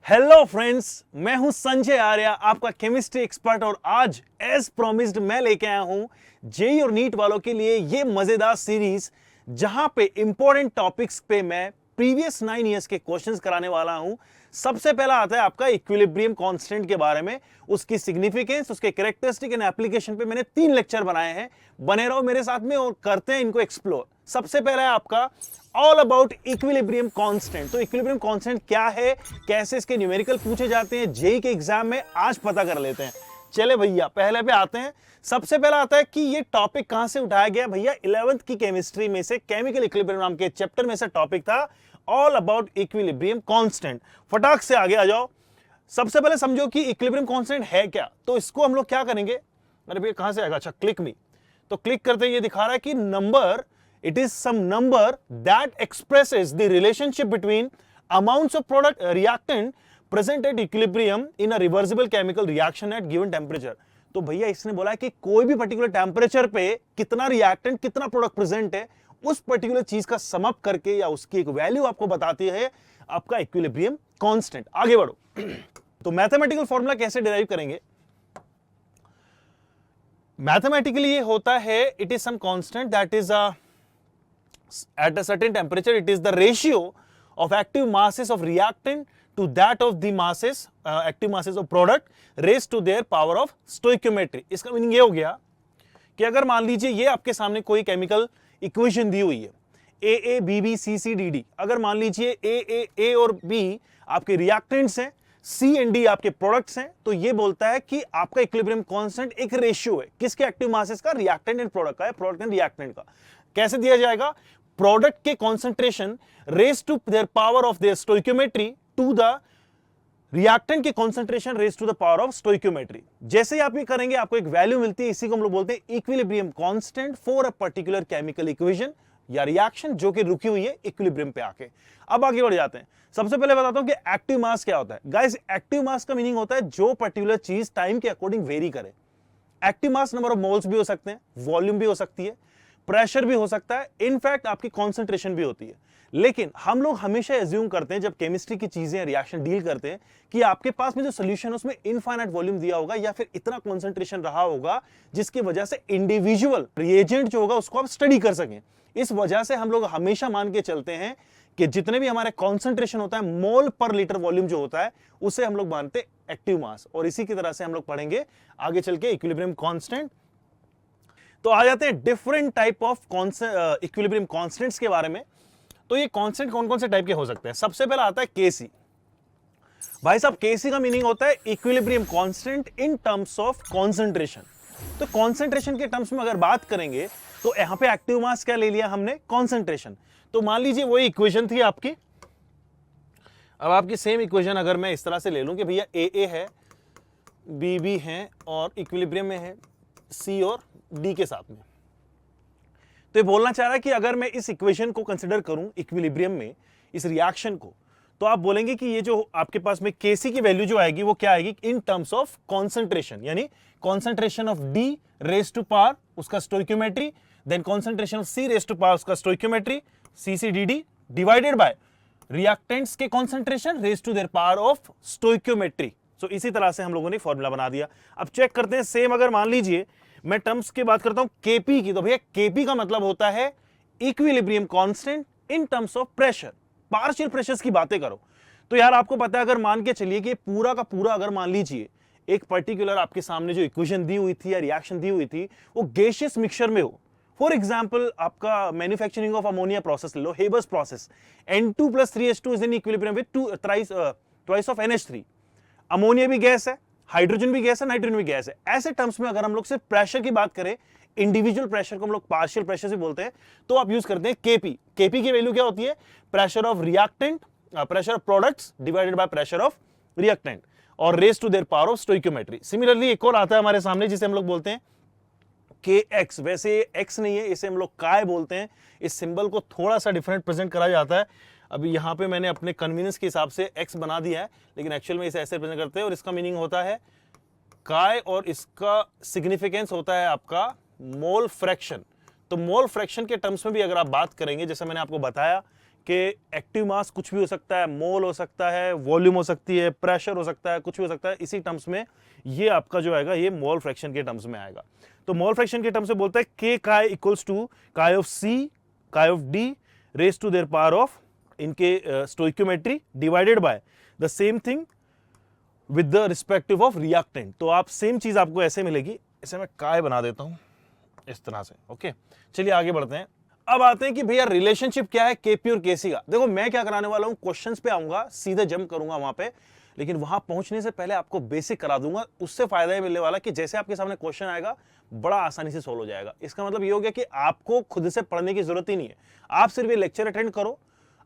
Hello friends, मैं हूं संजय आर्या, आपका केमिस्ट्री एक्सपर्ट। और आज एज प्रॉमिस्ड मैं लेके आया हूं जेईई और नीट वालों के लिए ये मजेदार सीरीज, जहां पे इंपॉर्टेंट टॉपिक्स पे मैं प्रीवियस 9 इयर्स के क्वेश्चंस कराने वाला हूं। सबसे पहला आता है आपका इक्विलिब्रियम कांस्टेंट के बारे में, उसकी सिग्निफिकेंस, उसके कैरेक्टरिस्टिक एंड एप्लीकेशन पे मैंने 3 लेक्चर बनाए हैं। बने रहो मेरे साथ में और करते हैं इनको एक्सप्लोर। सबसे पहला है आपका ऑल अबाउट इक्विलिब्रियम कांस्टेंट। तो इक्विलिब्रियम कांस्टेंट क्या है, कैसे इसके न्यूमेरिकल पूछे जाते हैं जेईई के एग्जाम में, आज पता कर लेते हैं। चले भैया पहले पे आते हैं। सबसे पहला आता है कि ये टॉपिक कहां से उठाया गया। भैया 11th की केमिस्ट्री में से केमिकल इक्विलिब्रियम नाम के चैप्टर में से टॉपिक था ऑल अबाउट इक्विलिब्रियम कांस्टेंट। फटाक से आगे आ जाओ। सबसे पहले समझो कि इक्विलिब्रियम कांस्टेंट है क्या। तो इसको हम लोग क्या करेंगे, अरे भैया कहां से आएगा, अच्छा क्लिक मी। तो क्लिक करते ये दिखा रहा है कि number, it is some number that expresses the relationship between amounts of product reactant present at equilibrium in a reversible chemical reaction at given temperature। तो भैया इसने बोला है कि कोई भी पर्टिकुलर टेम्परेचर पे कितना रिएक्टेंट, कितना प्रोडक्ट प्रेजेंट है, उस पर्टिकुलर चीज का सम अप करके या उसकी एक वैल्यू आपको बताती है आपका इक्विलिब्रियम कांस्टेंट। आगे बढ़ो। तो मैथमेटिकल फॉर्मूला कैसे डिराइव करेंगे। मैथमेटिकली ये होता है, it is some constant that is at a certain temperature, it is the ratio of active masses of reactant to that of the masses active masses of product raised to their power of stoichiometry। इसका meaning ये हो गया कि अगर मान लीजिए ये आपके सामने कोई केमिकल इक्वेशन दी हुई है, A B B C C D D. अगर मान लीजिए ए और बी आपके रिएक्टेंट्स हैं, सी एंड डी आपके प्रोडक्ट्स हैं, तो ये बोलता है कि आपका इक्विलिब्रियम कांस्टेंट एक रेशियो है किसके, एक्टिव मासेस का, रिएक्टेंट एंड प्रोडक्ट का, है प्रोडक्ट एंड रिएक्टेंट का। कैसे दिया जाएगा, प्रोडक्ट के concentration raise to their power of their stoichiometry to the reactant के concentration raise to the power of stoichiometry. जैसे ही आप ये करेंगे आपको एक वैल्यू मिलती है, इसी को हम लोग बोलते हैं equilibrium constant for a particular chemical equation या रिएक्शन जो कि रुकी हुई है इक्विलिब्रियम पे आके। अब आगे बढ़ जाते हैं। सबसे पहले बताता हूं कि एक्टिव मास क्या होता है। गाइस एक्टिव मास का मीनिंग होता है जो पर्टिकुलर चीज टाइम के अकॉर्डिंग वेरी करे। Active mass number of moles भी हो सकते हैं, वॉल्यूम भी हो सकती है, प्रेशर भी हो सकता है, इनफैक्ट आपकी कॉन्सेंट्रेशन भी होती है। लेकिन हम लोग हमेशा एज्यूम करते हैं जब केमिस्ट्री की चीजें रिएक्शन डील करते हैं कि आपके पास में जो सोल्यूशन है उसमें इनफाइनाइट वॉल्यूम दिया होगा या फिर इतना कॉन्सेंट्रेशन रहा होगा जिसकी वजह से इंडिविजुअल रिएजेंट जो होगा उसको आप स्टडी कर सकें। इस वजह से हम लोग हमेशा मान के चलते हैं कि जितने भी हमारे कॉन्सेंट्रेशन होता है, मोल पर लीटर वॉल्यूम जो होता है, उसे हम लोग मानते हैं एक्टिव मास। और इसी की तरह से हम लोग पढ़ेंगे आगे चल के इक्विलिब्रियम कांस्टेंट। तो आ जाते हैं different type of equilibrium constants के बारे में। तो ये कांस्टेंट कौन कौन से टाइप के हो सकते हैं। सबसे पहला आता है केसी। भाई साहब केसी का मीनिंग होता है equilibrium constant in terms of concentration. तो कॉन्सेंट्रेशन के टर्म्स में अगर बात करेंगे तो यहां पे एक्टिव मास क्या ले लिया हमने, कॉन्सेंट्रेशन। तो मान लीजिए वही इक्वेशन थी आपकी। अब आपकी सेम इक्वेशन अगर मैं इस तरह से ले लूं कि भैया ए है, बी है और इक्विलिब्रियम में है सी और डी के साथ में। तो ये बोलना चाह रहा है कि अगर मैं इस इक्वेशन को कंसीडर करूं इक्विलिब्रियम में, इस रिएक्शन को, तो आप बोलेंगे कि ये जो आपके पास में केसी की वैल्यू जो आएगी वो क्या आएगी, इन टर्म्स ऑफ कॉन्सेंट्रेशन, यानी concentration of D raise to power उसका stoichiometry, then concentration of C raise to power उसका stoichiometry, CCDD divided by reactants के concentration raise to their power of stoichiometry. So इसी तरह से हम लोगों ने फॉर्मूला बना दिया। अब चेक करते हैं सेम, अगर मान लीजिए मैं टर्म्स की बात करता हूं केपी की, तो भैया केपी का मतलब होता है equilibrium constant in terms of pressure. Partial pressures की बातें करो तो यार आपको पता है, अगर मान के चलिए कि पूरा का पूरा अगर मान लीजिए एक पर्टिकुलर आपके सामने जो इक्वेशन दी हुई थी या रिएक्शन दी हुई थी वो गैसियस मिक्सचर में हो। फॉर एग्जाम्पल आपका मैन्युफैक्चरिंग ऑफ अमोनिया प्रोसेस ले लो, Haber's process, N2 + 3H2 is in equilibrium with twice of NH3। Ammonia भी गैस है, हाइड्रोजन भी गैस है, नाइट्रोजन भी गैस है। ऐसे टर्म्स में अगर हम लोग सिर्फ प्रेशर की बात करें, इंडिविजुअल प्रेशर को हम लोग पार्शियल प्रेशर से बोलते हैं, तो आप यूज करते हैं केपी। केपी की वैल्यू क्या होती है, pressure of reactant, pressure of products divided by pressure of reactant और raise to their power of stoichiometry. Similarly एक और आता है हमारे सामने जिसे हम लोग बोलते हैं KX। वैसे X नहीं है, इसे हम लोग काय बोलते हैं। इस सिंबल को थोड़ा सा डिफरेंट प्रेजेंट करा जाता है। अभी यहाँ पे मैंने अपने कन्वीनियंस के हिसाब से X बना दिया है, लेकिन एक्चुअल में इसे ऐसे प्रेजेंट करते हैं और इसका मीनिंग होता है काय और इसका सिग्निफिकेंस होता है आपका मोल फ्रैक्शन। तो मोल फ्रैक्शन के टर्म्स में भी अगर आप बात करेंगे, जैसे मैंने आपको बताया कि एक्टिव मास कुछ भी हो सकता है, मोल हो सकता है, वॉल्यूम हो सकती है, प्रेशर हो सकता है, कुछ भी हो सकता है। इसी टर्म्स में ये आपका जो आएगा ये मोल फ्रैक्शन के टर्म्स में आएगा। तो मोल फ्रैक्शन के टर्म्स में बोलता है के chi equals to chi of C chi of D raise to their power of इनके stoichiometry divided by the same thing with the respective of reactant. तो आप सेम चीज आपको ऐसे मिलेगी, इसे मैं काय बना देता हूं इस तरह से। ओके, चलिए आगे बढ़ते हैं। अब आते हैं कि भैया रिलेशनशिप क्या है केपी और केसी का। देखो मैं क्या कराने वाला हूं, क्वेश्चंस पे आऊंगा, सीधे जंप करूंगा वहां पे, लेकिन वहां पहुंचने से पहले आपको बेसिक करा दूंगा। उससे फायदा ये मिलने वाला कि जैसे आपके सामने क्वेश्चन आएगा बड़ा आसानी से सोल्व हो जाएगा। इसका मतलब ये हो गया कि आपको खुद से पढ़ने की जरूरत ही नहीं है, आप सिर्फ ये लेक्चर अटेंड करो।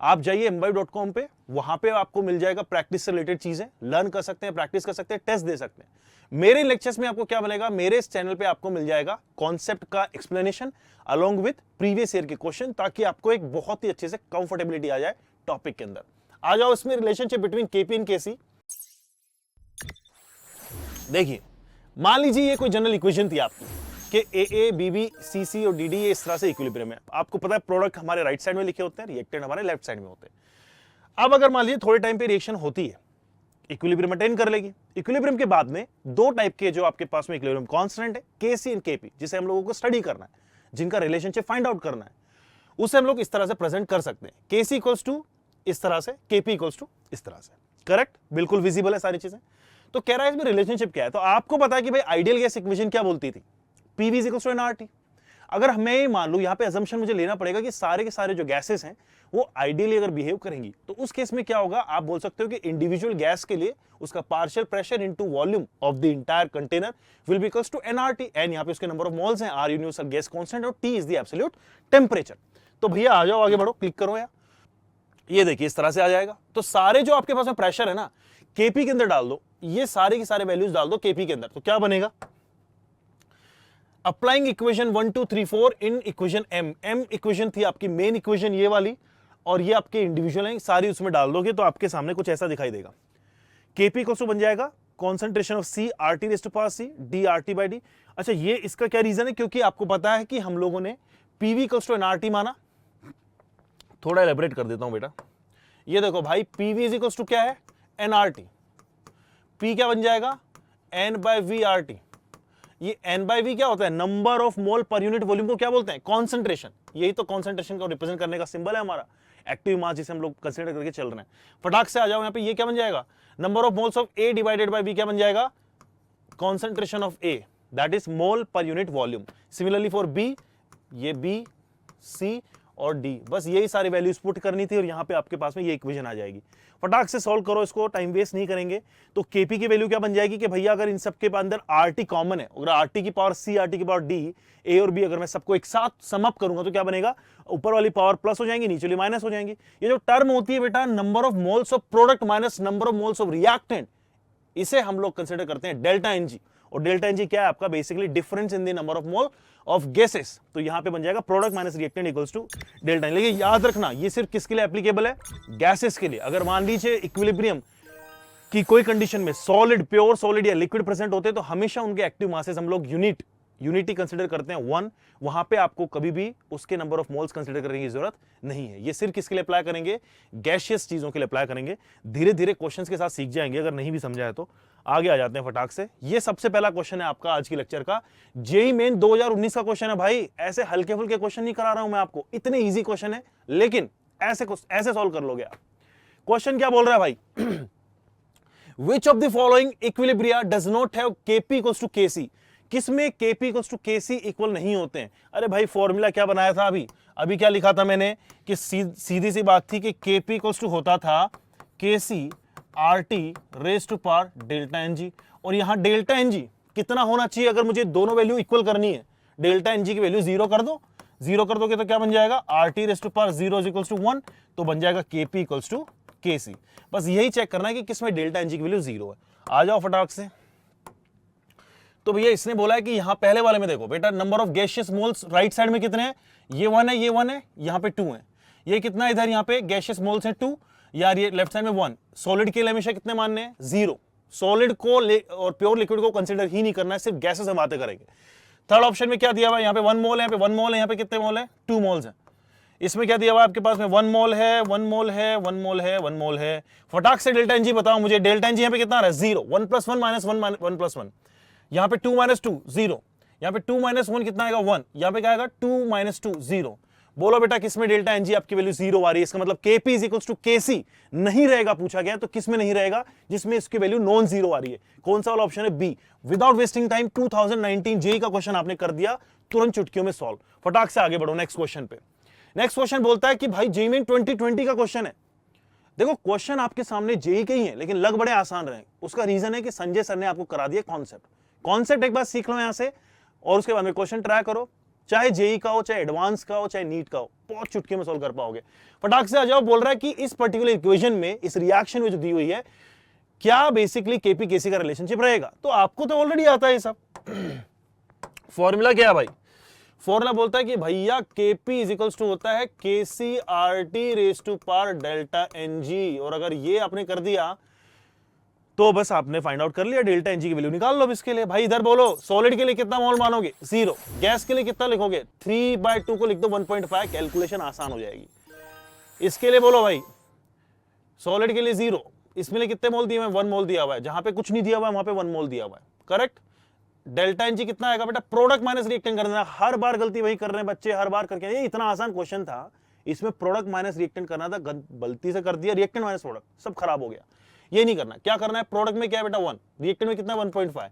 आप जाइए mvibe.com पे, वहां पे आपको मिल जाएगा प्रैक्टिस से रिलेटेड चीजें, लर्न कर सकते हैं, प्रैक्टिस कर सकते हैं, टेस्ट दे सकते हैं। मेरे लेक्चर्स में आपको क्या मिलेगा, मेरे इस चैनल पे आपको मिल जाएगा कॉन्सेप्ट का explanation along with previous year के क्वेश्चन, ताकि आपको एक बहुत ही अच्छे से कंफर्टेबिलिटी आ जाए टॉपिक के अंदर। आ जाओ इसमें रिलेशनशिप बिटवीन केपी एंड केसी। देखिए मान लीजिए ये कोई जनरल इक्वेशन थी आपकी कि ए बी बी सी सी और डी डी इस तरह से इक्विलिब्रियम है। आपको पता है प्रोडक्ट हमारे राइट साइड में लिखे होते हैं, रिएक्टेंट हमारे लेफ्ट साइड में होते हैं। अब अगर मान लीजिए थोड़े टाइम पे रिएक्शन होती है, इक्विलिब्रियम अटेन कर लेगी। इक्विलिब्रियम के बाद में दो टाइप के जो आपके पास में इक्विलिब्रियम कांस्टेंट है, केसी एंड केपी, जिसे हम लोगों को स्टडी करना है, जिनका रिलेशनशिप फाइंड आउट करना है, उसे हम लोग इस तरह से प्रेजेंट कर सकते हैं। केसी इक्वल्स टू इस तरह से, केपी इक्वल्स टू इस तरह से। करेक्ट, बिल्कुल विजिबल है सारी चीजें। तो कह रहा है इसमें रिलेशनशिप क्या है, तो आपको पता है कि भाई आइडियल गैस इक्वेशन क्या बोलती थी, पीवी इक्वल्स टू एनआरटी। अगर मैं ये मान लूं, यहां पे अजम्पशन मुझे लेना पड़ेगा कि सारे के सारे जो गैसेस हैं वो आइडियली अगर बिहेव करेंगी, तो उस केस में क्या होगा, आप बोल सकते हो कि इंडिविजुअल गैस के लिए उसका partial pressure into volume of the entire container will be equals to NRT. N यहां पे उसके नंबर ऑफ मोल्स हैं, आर यूनिवर्सल गैस कांस्टेंट और T is the absolute temperature. तो भैया आ जाओ, आगे बढ़ो, क्लिक करो यार। ये देखिए इस तरह से आ जाएगा। तो सारे जो आपके पास में प्रेशर है ना, केपी के अंदर डाल दो, ये सारे के सारे वैल्यूज डाल दो केपी के अंदर, तो क्या बनेगा, applying equation 1 2 3 4 in equation M. M equation थी आपकी मेन इक्वेशन ये वाली, और ये आपके इंडिविजुअल हैं, सारी उसमें डाल दोगे तो आपके सामने कुछ ऐसा दिखाई देगा। केपी को बन जाएगा concentration of C R T raise to power C D R T by D. अच्छा, ये इसका क्या रीजन है, क्योंकि आपको पता है कि हम लोगों ने पीवी टू एनआरटी माना। थोड़ा एलेबरेट कर देता हूं बेटा। ये देखो भाई, पीवी इज इक्वल्स टू क्या है, एनआरटी। पी क्या बन जाएगा, N by V R T. ये एन बाय वी क्या होता है, number of mole per unit volume को क्या बोलते हैं, कॉन्सेंट्रेशन। यही तो कॉन्सेंट्रेशन को रिप्रेजेंट करने का सिंबल है हमारा, एक्टिव मास जिसे हम लोग कंसीडर करके चल रहे हैं। फटाक से आ जाओ यहाँ पे, ये क्या बन जाएगा, number of moles of A divided by B क्या बन जाएगा, concentration of A, that is mole per unit volume. Similarly for B, ये बी सी और डी, बस यही सारी वैल्यूज पुट करनी थी और यहां पे आपके पास में ये इक्वेशन आ जाएगी। फटाक से सॉल्व करो इसको, टाइम वेस्ट नहीं करेंगे। तो केपी की वैल्यू क्या बन जाएगी कि भैया अगर इन सबके अंदर आरटी कॉमन है, अगर आरटी की पावर सी आरटी की पावर डी, ए और बी अगर मैं सबको एक साथ सम अप करूंगा तो क्या बनेगा, ऊपर वाली पावर प्लस हो जाएंगी, नीचे वाली माइनस हो जाएंगी। ये जो टर्म होती है बेटा, number of moles of product minus number of moles of reactant, इसे हम लोग कंसीडर करते हैं डेल्टा एनजी। और डेल्टा एनजी क्या है आपका, basically difference in the number of mole of gases. तो यहां पे बन जाएगा product minus reactant equals to delta N. लेकिन याद रखना ये सिर्फ किसके लिए एप्लीकेबल है, गैसेस के लिए। अगर मान लीजिए इक्विलिब्रियम की कोई कंडीशन में सॉलिड, प्योर सॉलिड या लिक्विड प्रेजेंट होते हैं, तो हमेशा उनके एक्टिव मासेस हम लोग यूनिटी कंसीडर करते हैं 1। वहां पे आपको कभी भी उसके नंबर ऑफ मोल्स कंसीडर करने की जरूरत नहीं है। ये सिर्फ किसके लिए अप्लाई करेंगे, गैशियस चीजों के लिए अप्लाई करेंगे। धीरे धीरे क्वेश्चंस के साथ सीख जाएंगे, अगर नहीं भी समझाया तो। आगे आ जाते हैं फटाक से। ये सबसे पहला क्वेश्चन है आपका आज की लेक्चर का, जेईई मेन 2019 का क्वेश्चन है भाई। ऐसे हल्के फुल्के क्वेश्चन नहीं करा रहा हूं मैं आपको, इतने इजी क्वेश्चन है, लेकिन ऐसे सॉल्व कर लोगे आप। क्वेश्चन क्या बोल रहा है भाई, which of the following equilibria does not have Kp equals to Kc. किसमें Kp equals to Kc equal नहीं होते हैं। अरे भाई फॉर्मूला क्या बनाया था, अभी क्या लिखा था मैंने कि सीधी सी बात थी कि केपी इक्वल्स टू होता था Kc R T raise to power delta n g. और यहां डेल्टा एन जी कितना होना चाहिए, अगर मुझे दोनों वैल्यू इक्वल करनी है, डेल्टा एन जी की वैल्यू 0 कर दो। 0 कर दोगे तो क्या बन जाएगा, R T raise to power 0 equals to 1, तो बन जाएगा केपी इक्वल्स टू केसी। बस यही चेक करना है कि किसमें डेल्टा एन जी की वैल्यू 0 है। आ जाओ फटाक से। तो भैया इसने बोला है कि यहां पहले वाले में देखो बेटा, number of gaseous moles right side में कितने हैं, ये 1 है, ये 1 है, यहां पे 2 है। ये कितना है इधर, यहां पे गैशियस मोल्स हैं 2, यार ये लेफ्ट साइड में 1। सॉलिड के लिए हमेशा कितने मानने हैं, 0। सॉलिड को और प्योर लिक्विड को कंसीडर ही नहीं करना है, सिर्फ गैसेस से बातें करेंगे। थर्ड ऑप्शन में क्या दिया हुआ है, यहाँ पे 1 मोल है, यहाँ पे 1 मोल है, यहाँ पे कितने मोल है, 2 मोल्स है। इसमें क्या दिया हुआ है आपके पास में 1 मोल है, 1 मोल है, 1 मोल है, 1 मोल है। फटाक से डेल्टा एनजी बताओ मुझे, डेल्टा एनजी यहाँ पे कितना आ रहा है 0, 1 + 1 - 1 1 + 1, यहाँ पे 2 - 2 0, यहाँ पे 2 - 1 कितना आएगा 1, यहाँ पे क्या आएगा 2 - 2 0। बोलो बेटा किसमें डेल्टा एनजी आपकी वैल्यू 0 आ रही है, इसका मतलब Kp = Kc नहीं रहेगा, पूछा गया तो किसमें नहीं रहेगा, जिसमें इसकी वैल्यू नॉन जीरो आ रही है। कौन सा वाला ऑप्शन है, B. Without wasting time 2019 JEE का क्वेश्चन आपने कर दिया तुरंत चुटकियों में सॉल्व। फटाक से आगे बढ़ो नेक्स्ट क्वेश्चन पे। नेक्स्ट क्वेश्चन बोलता है कि भाई जेई में 2020 का क्वेश्चन है। देखो क्वेश्चन आपके सामने जेई के ही है लेकिन लग बड़े आसान रहे, उसका रीजन है कि संजय सर ने आपको करा दिया कॉन्सेप्ट एक बार सीख लो यहां से और उसके बाद में क्वेश्चन ट्राई करो, चाहे जेई का हो, चाहे एडवांस का हो, चाहे नीट का हो, बहुत चुटकी में सोल्व कर पाओगे। फटाक से आ जाओ। बोल रहा है कि इस पर्टिकुलर इक्वेशन में, इस रिएक्शन में जो दी हुई है, क्या बेसिकली केपी केसी का रिलेशनशिप रहेगा। तो आपको तो ऑलरेडी आता है ये सब। फॉर्मूला क्या है भाई, फॉर्मूला बोलता है कि भैया केपी = होता है KCRT⁻⁴ डेल्टा एनजी, और अगर ये आपने कर दिया तो बस आपने फाइंड आउट कर लिया, डेल्टा एनजी की वैल्यू निकाल लो अब इसके लिए। भाई इधर बोलो सॉलिड के लिए कितना मोल मानोगे 0, गैस के लिए कितना लिखोगे 3/2 को लिख दो 1.5, कैलकुलेशन आसान हो जाएगी। इसके लिए बोलो भाई सॉलिड के लिए 0, इसमें कितने मोल दिए हुए हैं 1 मोल दिया हुआ है, जहां पे कुछ नहीं दिया हुआ है वहां पे 1 मोल दिया हुआ है, करेक्ट। डेल्टा एनजी कितना आएगा बेटा, प्रोडक्ट माइनस रिएक्टेंट करना। हर बार गलती वही कर रहे हैं बच्चे, हर बार करके, ये इतना आसान क्वेश्चन था, इसमें प्रोडक्ट माइनस रिएक्टेंट करना था, गलती से कर दिया रिएक्टेंट माइनस प्रोडक्ट, सब खराब हो गया। ये नहीं करना, क्या करना है, प्रोडक्ट में क्या है बेटा 1, रिएक्टेंट में कितना 1.5,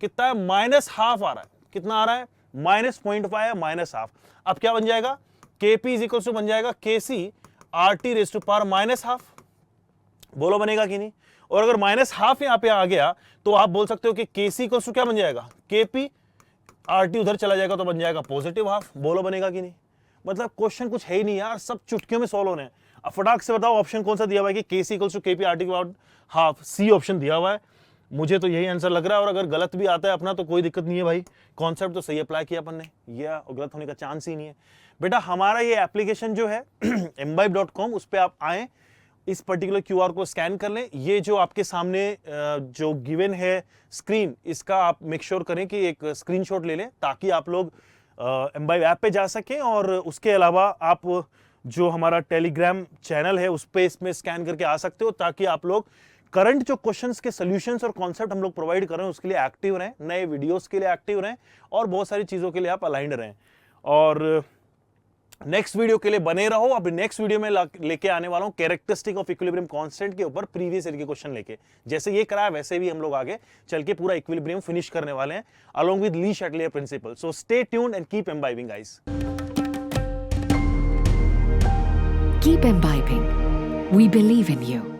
कितना है -½ आ रहा है, कितना आ रहा है -0.5 है, -½ अब क्या बन जाएगा, Kp = बन जाएगा KCRT⁻⁻²। बोलो बनेगा कि नहीं। और अगर -½ यहां पे आ गया तो आप बोल सकते हो कि Kc = क्या बन जाएगा, KP, RT उधर चला जाएगा तो बन जाएगा +½ बोलो बनेगा कि नहीं। मतलब क्वेश्चन कुछ है ही नहीं यार, सब चुटकियों में सॉल्व होने हैं। अब फटाक से बताओ ऑप्शन कौन सा दिया हुआ है कि Kc = KP/RT², सी ऑप्शन दिया हुआ है। मुझे तो यही आंसर लग रहा है, और अगर गलत भी आता है अपना तो कोई दिक्कत नहीं है भाई, कॉन्सेप्ट तो सही अप्लाई किया अपन ने, ये गलत होने का चांस ही नहीं है। बेटा हमारा ये एप्लीकेशन जो है mbibe.com, उस पर आप आए, इस पर्टिकुलर QR को स्कैन कर लें। ये जो आपके सामने जो गिवन है स्क्रीन, इसका आप मेक श्योर करें कि एक स्क्रीनशॉट ले लें ताकि आप लोग mbibe ऐप पे जा सकें, और उसके अलावा आप जो हमारा टेलीग्राम चैनल है उस पे इसमें स्कैन करके आ सकते हो, ताकि आप लोग करंट जो क्वेश्चंस के सॉल्यूशंस और कॉन्सेप्ट हम लोग प्रोवाइड कर रहे हैं उसके लिए एक्टिव रहें, नए वीडियोस के लिए एक्टिव रहें, और बहुत सारी चीज़ों के लिए आप अलाइंड रहें। और नेक्स्ट वीडियो के लिए बने रहो। अभी नेक्स्ट वीडियो में लेके आने वाला हूं कैरेक्टरिस्टिक ऑफ इक्विलिब्रियम कांस्टेंट के ऊपर प्रीवियस ईयर के क्वेश्चन लेके। जैसे ये कराया वैसे भी हम लोग आगे चल के पूरा इक्विलिब्रियम फिनिश करने वाले हैं along with Le Chatelier principle. So stay tuned and keep imbibing guys. Keep imbibing. We believe in you.